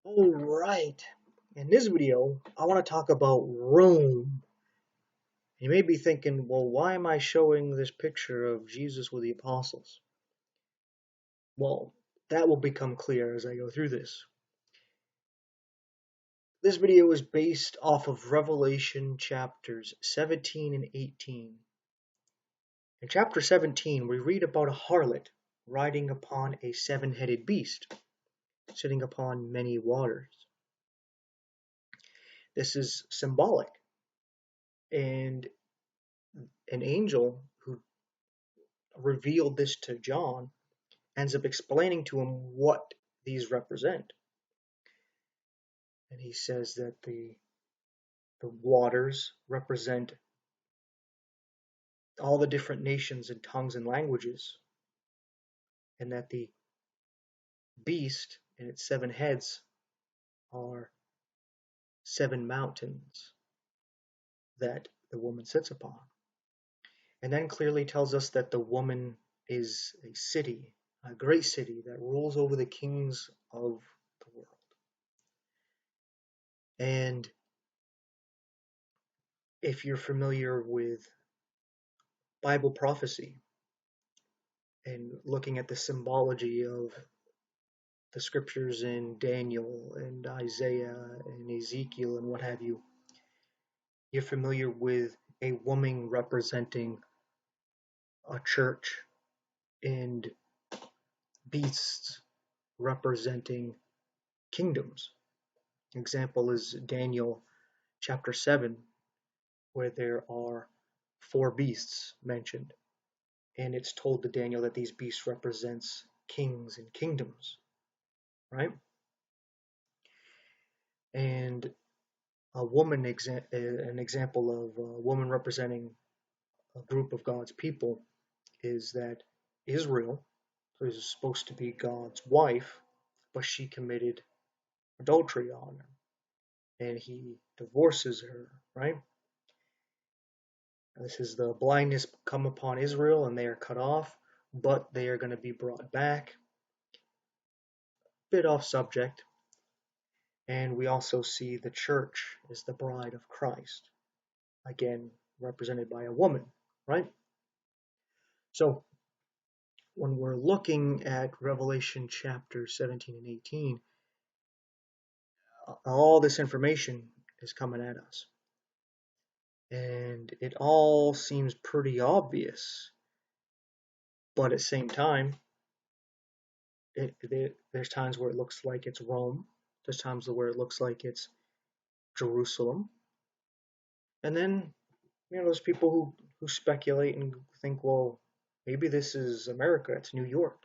Alright, in this video, I want to talk about Rome. You may be thinking, well, why am I showing this picture of Jesus with the apostles? Well, that will become clear as I go through this. This video is based off of Revelation chapters 17 and 18. In chapter 17, we read about a harlot riding upon a seven-headed beast, sitting upon many waters. This is symbolic, and an angel who revealed this to John ends up explaining to him what these represent. And he says that the waters represent all the different nations and tongues and languages, and that the beast and its seven heads are seven mountains that the woman sits upon. And then clearly tells us that the woman is a city, a great city that rules over the kings of the world. And if you're familiar with Bible prophecy and looking at the symbology of the scriptures in Daniel and Isaiah and Ezekiel and what have you, you're familiar with a woman representing a church and beasts representing kingdoms. An example is Daniel chapter 7, where there are four beasts mentioned. And it's told to Daniel that these beasts represents kings and kingdoms, right? And an example of a woman representing a group of God's people is that Israel is supposed to be God's wife, but she committed adultery on him, and he divorces her, right? This is the blindness come upon Israel, and they are cut off, but they are going to be brought back. Bit off subject. And we also see the church as the bride of Christ, again represented by a woman, right? So when we're looking at Revelation chapter 17 and 18, all this information is coming at us. And it all seems pretty obvious. But at the same time, there's times where it looks like it's Rome. There's times where it looks like it's Jerusalem. And then, there's people who speculate and think, well, maybe this is America, it's New York.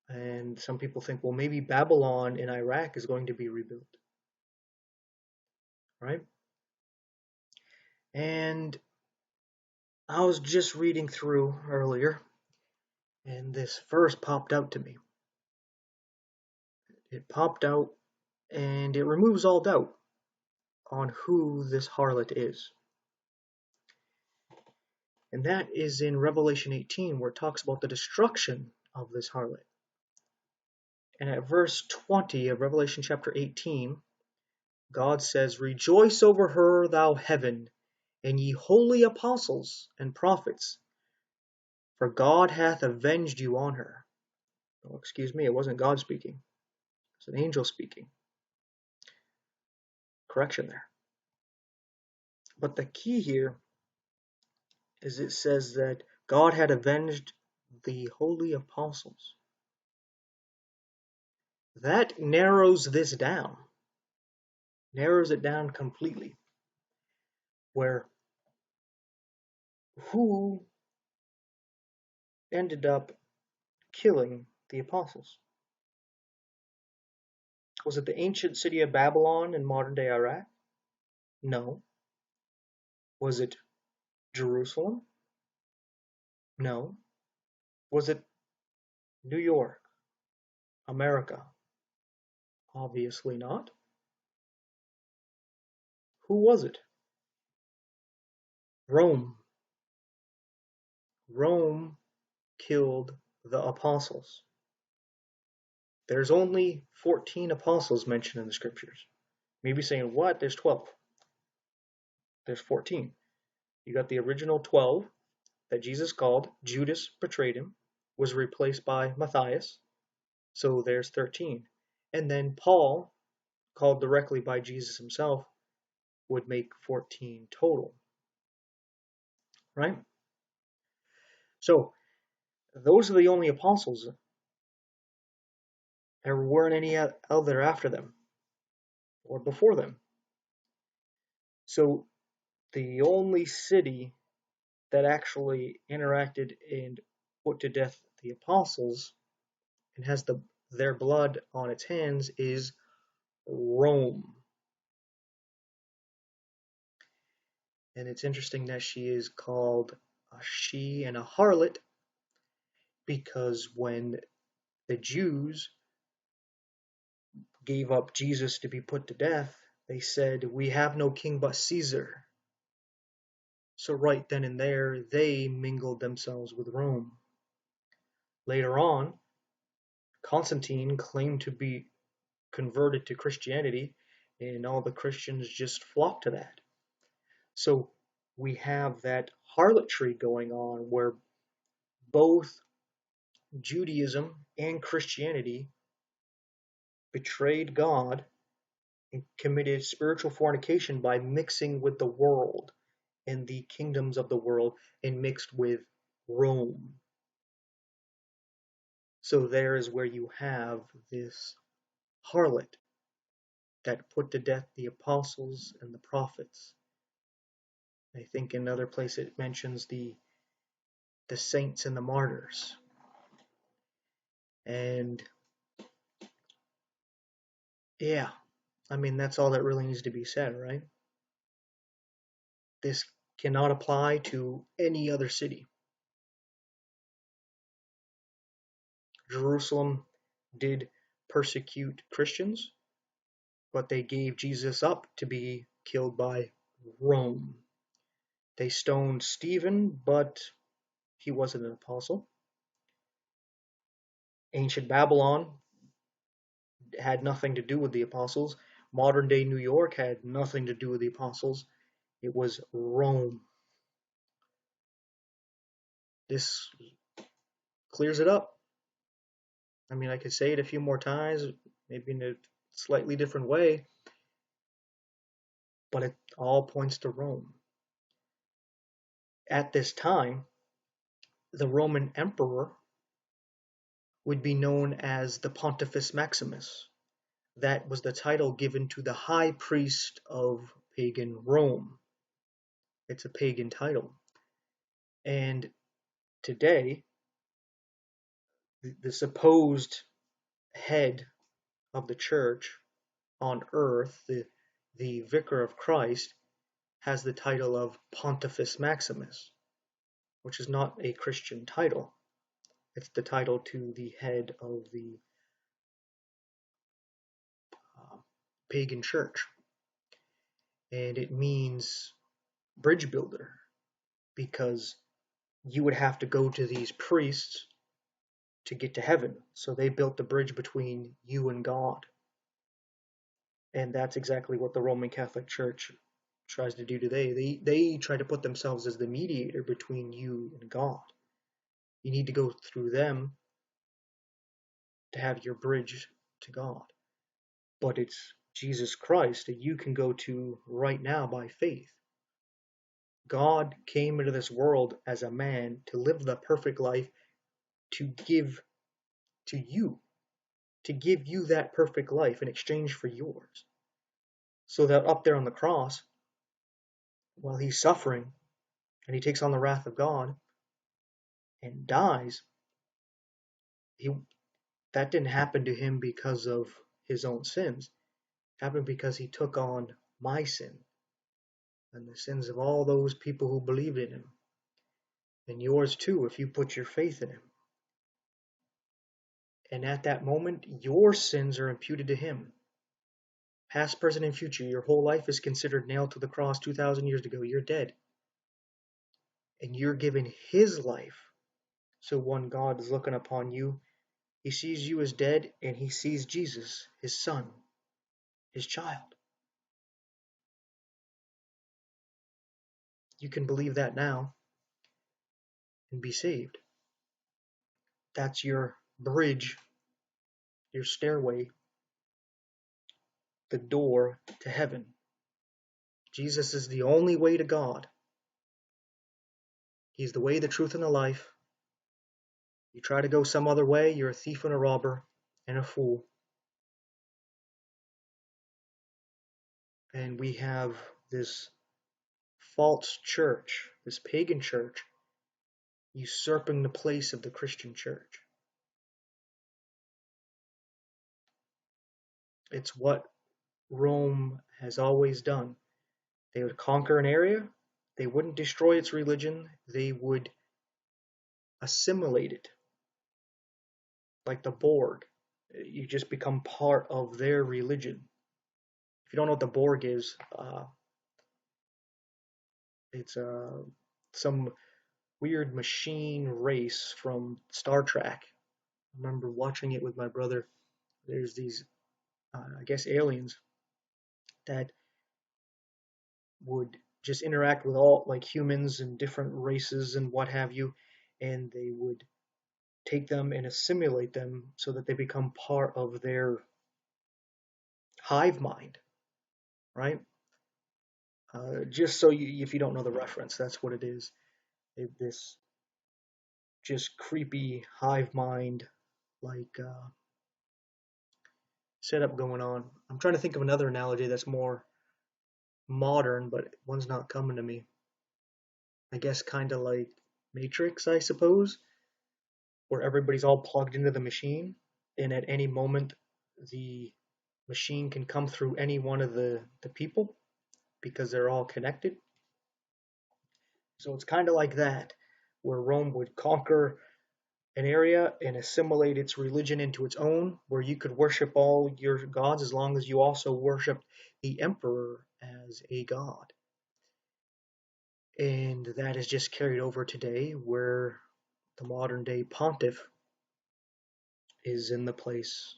And some people think, well, maybe Babylon in Iraq is going to be rebuilt, right? And I was just reading through earlier, and this verse popped out to me. It popped out, and it removes all doubt on who this harlot is. And that is in Revelation 18, where it talks about the destruction of this harlot. And at verse 20 of Revelation chapter 18, God says, "Rejoice over her, thou heaven, and ye holy apostles and prophets, for God hath avenged you on her." Oh, excuse me, it wasn't God speaking. It's an angel speaking. Correction there. But the key here is it says that God had avenged the holy apostles. That narrows this down. Narrows it down completely. Where who ended up killing the apostles? Was it the ancient city of Babylon in modern-day Iraq? No. Was it Jerusalem? No. Was it New York, America? Obviously not. Who was it? Rome. Rome killed the apostles. there's only 14 apostles mentioned in the scriptures. Maybe saying, what? There's 12. There's 14. You got the original 12 that Jesus called. Judas betrayed him, was replaced by Matthias. So there's 13. And then Paul, called directly by Jesus himself, would make 14 total. Right? So those are the only apostles. There weren't any other after them or before them. So the only city that actually interacted and put to death the apostles and has their blood on its hands is Rome. And it's interesting that she is called a she and a harlot because when the Jews gave up Jesus to be put to death, they said, "We have no king but Caesar." So right then and there, they mingled themselves with Rome. Later on, Constantine claimed to be converted to Christianity, and all the Christians just flocked to that. So we have that harlotry going on where both Judaism and Christianity betrayed God and committed spiritual fornication by mixing with the world and the kingdoms of the world and mixed with Rome. So there is where you have this harlot that put to death the apostles and the prophets. I think in another place it mentions the saints and the martyrs. And yeah, I mean, that's all that really needs to be said, right? This cannot apply to any other city. Jerusalem did persecute Christians, but they gave Jesus up to be killed by Rome. They stoned Stephen, but he wasn't an apostle. Ancient Babylon had nothing to do with the apostles. Modern day New York had nothing to do with the apostles. It was Rome. This clears it up. I mean, I could say it a few more times, maybe in a slightly different way, but it all points to Rome. At this time, the Roman emperor would be known as the Pontifex Maximus. That was the title given to the high priest of pagan Rome. It's a pagan title. And today, the supposed head of the church on earth, the vicar of Christ, has the title of Pontifex Maximus, which is not a Christian title. It's the title to the head of the pagan church. And it means bridge builder because you would have to go to these priests to get to heaven. So they built the bridge between you and God. And that's exactly what the Roman Catholic Church tries to do today. They try to put themselves as the mediator between you and God. You need to go through them to have your bridge to God. But it's Jesus Christ that you can go to right now by faith. God came into this world as a man to live the perfect life, to give to you, to give you that perfect life in exchange for yours. So that up there on the cross, while he's suffering and he takes on the wrath of God and dies, that didn't happen to him because of his own sins. It happened because he took on my sin and the sins of all those people who believed in him. And yours too, if you put your faith in him. And at that moment, your sins are imputed to him. Past, present, and future, your whole life is considered nailed to the cross 2,000 years ago. You're dead. And you're given his life. So when God is looking upon you, He sees you as dead, and he sees Jesus, his son, his child. You can believe that now and be saved. That's your bridge, your stairway, the door to heaven. Jesus is the only way to God. He's the way, the truth, and the life. You try to go some other way, you're a thief and a robber and a fool. And we have this false church, this pagan church, usurping the place of the Christian church. It's what Rome has always done. They would conquer an area, they wouldn't destroy its religion, they would assimilate it, like the Borg. You just become part of their religion. If you don't know what the Borg is, it's some weird machine race from Star Trek. I remember watching it with my brother. There's these, I guess, aliens that would just interact with all, like, humans and different races and what have you, and they would take them and assimilate them so that they become part of their hive mind, right? Just so you, if you don't know the reference, that's what it is. This just creepy hive mind, like, setup going on. I'm trying to think of another analogy that's more modern, but one's not coming to me. I guess kind of like Matrix, I suppose, where everybody's all plugged into the machine, and at any moment the machine can come through any one of the people because they're all connected. So it's kind of like that, where Rome would conquer an area and assimilate its religion into its own, where you could worship all your gods as long as you also worshiped the emperor as a god. And that is just carried over today, where the modern day pontiff is in the place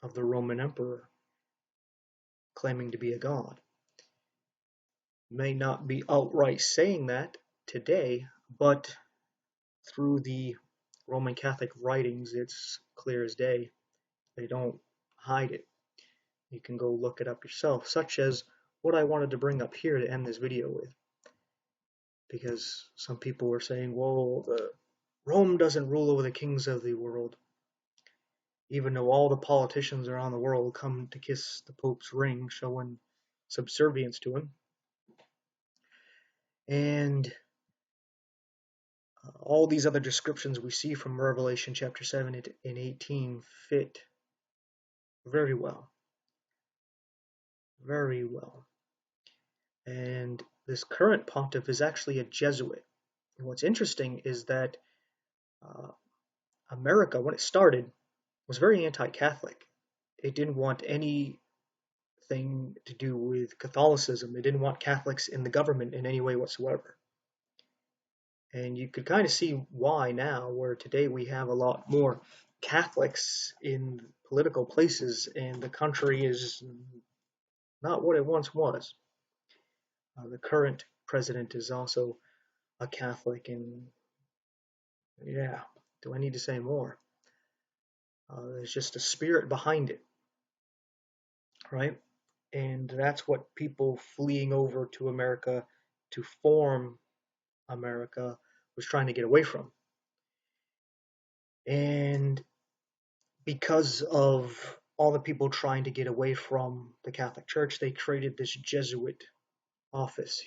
of the Roman emperor, claiming to be a god. May not be outright saying that today, but through the Roman Catholic writings, it's clear as day. They don't hide it. You can go look it up yourself, such as what I wanted to bring up here to end this video with. Because some people were saying, well, Rome doesn't rule over the kings of the world, even though all the politicians around the world come to kiss the Pope's ring, showing subservience to him. And all these other descriptions we see from Revelation chapter 7 and 18 fit very well. Very well. And this current pontiff is actually a Jesuit. And what's interesting is that America, when it started, was very anti-Catholic. It didn't want anything to do with Catholicism. It didn't want Catholics in the government in any way whatsoever. And you could kind of see why now, where today we have a lot more Catholics in political places, and the country is not what it once was. The current president is also a Catholic, and yeah, do I need to say more? There's just a spirit behind it, right? And that's what people fleeing over to America to form America was trying to get away from. And because of all the people trying to get away from the Catholic Church, they created this Jesuit office.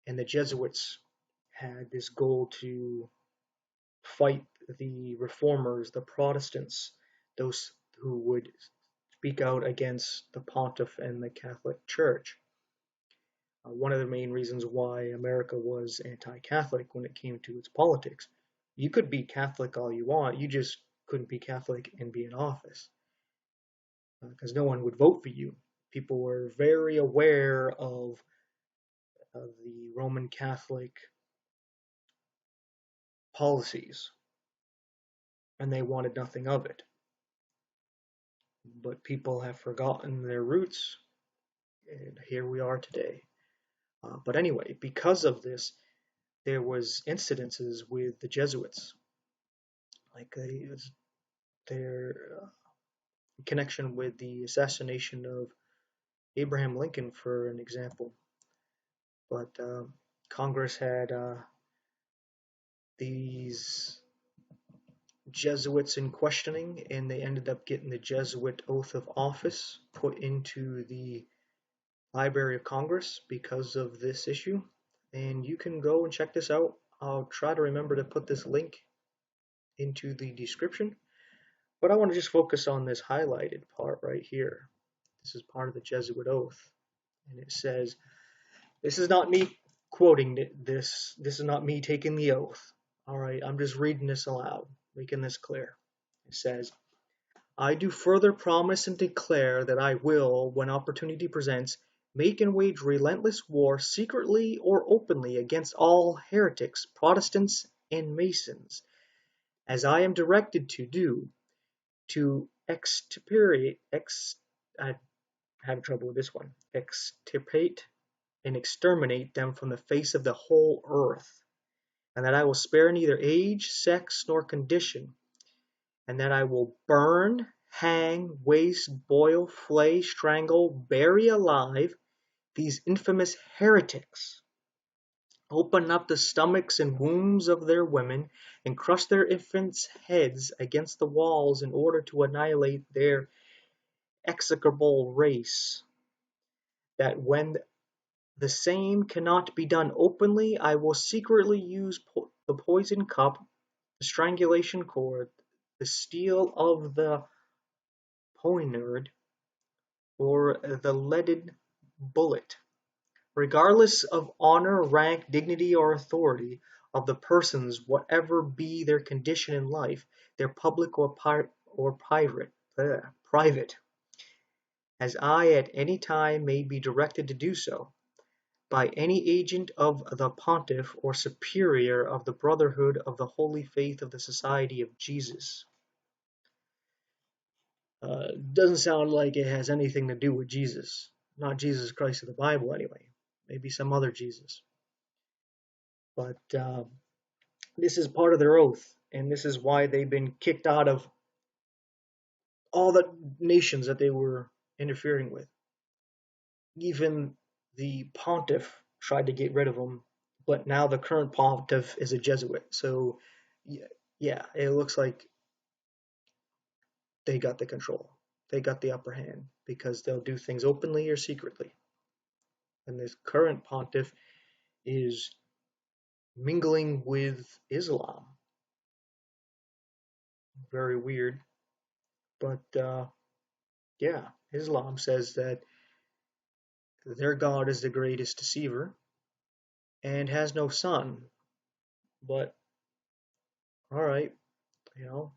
And the Jesuits had this goal to fight the reformers, the Protestants, those who would speak out against the pontiff and the Catholic Church. One of the main reasons why America was anti-Catholic when it came to its politics. You could be Catholic all you want, you just couldn't be Catholic and be in office, because no one would vote for you. People were very aware of the Roman Catholic policies, and they wanted nothing of it. But people have forgotten their roots, and here we are today. But anyway, because of this, there was incidences with the Jesuits, like their connection with the assassination of Abraham Lincoln, for an example. But Congress had these Jesuits in questioning, and they ended up getting the Jesuit oath of office put into the Library of Congress because of this issue. And you can go and check this out. I'll try to remember to put this link into the description. But I want to just focus on this highlighted part right here. This is part of the Jesuit oath. And it says, this is not me quoting this. This is not me taking the oath. All right, I'm just reading this aloud, making this clear. It says, I do further promise and declare that I will, when opportunity presents, make and wage relentless war secretly or openly against all heretics, Protestants, and Masons, as I am directed to do, to I have trouble with this one, extirpate and exterminate them from the face of the whole earth, and that I will spare neither age, sex, nor condition, and that I will burn, hang, waste, boil, flay, strangle, bury alive these infamous heretics, open up the stomachs and wombs of their women, and crush their infants' heads against the walls in order to annihilate their execrable race, that when the same cannot be done openly, I will secretly use the poison cup, the strangulation cord, the steel of the poniard, or the leaded bullet, regardless of honor, rank, dignity, or authority of the persons, whatever be their condition in life, their public or private, as I at any time may be directed to do so, by any agent of the Pontiff or Superior of the Brotherhood of the Holy Faith of the Society of Jesus. Doesn't sound like it has anything to do with Jesus. Not Jesus Christ of the Bible, anyway. Maybe some other Jesus. But this is part of their oath, and this is why they've been kicked out of all the nations that they were interfering with. Even the pontiff tried to get rid of them, but now the current pontiff is a Jesuit. So, yeah, it looks like they got the control. They got the upper hand because they'll do things openly or secretly. And this current pontiff is mingling with Islam. Very weird. But yeah, Islam says that their God is the greatest deceiver and has no son. But all right, you know,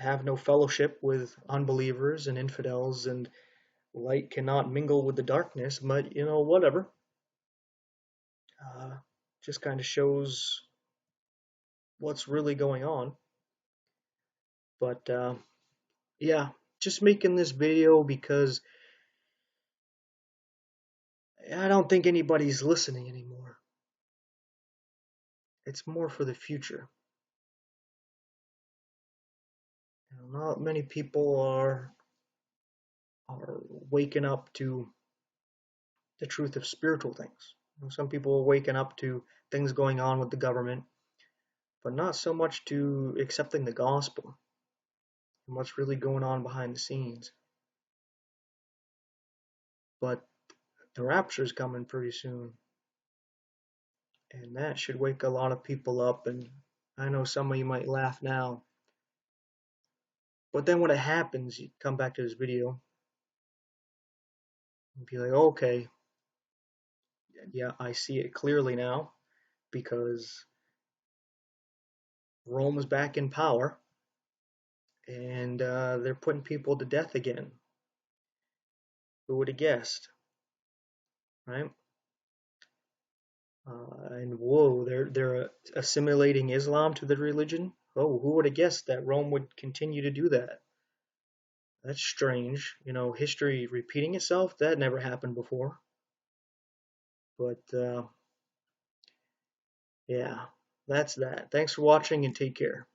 have no fellowship with unbelievers and infidels, and light cannot mingle with the darkness. But you know, whatever. Just kind of shows what's really going on. But yeah, just making this video because I don't think anybody's listening anymore. It's more for the future. You know, not many people are waking up to the truth of spiritual things. You know, some people are waking up to things going on with the government, but not so much to accepting the gospel and what's really going on behind the scenes. But the rapture is coming pretty soon, and that should wake a lot of people up. And I know some of you might laugh now, but then when it happens, you come back to this video and be like, okay, yeah, I see it clearly now, because Rome is back in power, and they're putting people to death again. Who would have guessed, right? And whoa, they're assimilating Islam to the religion. Oh, who would have guessed that Rome would continue to do that? That's strange. History repeating itself. That never happened before. But yeah, that's that. Thanks for watching and take care.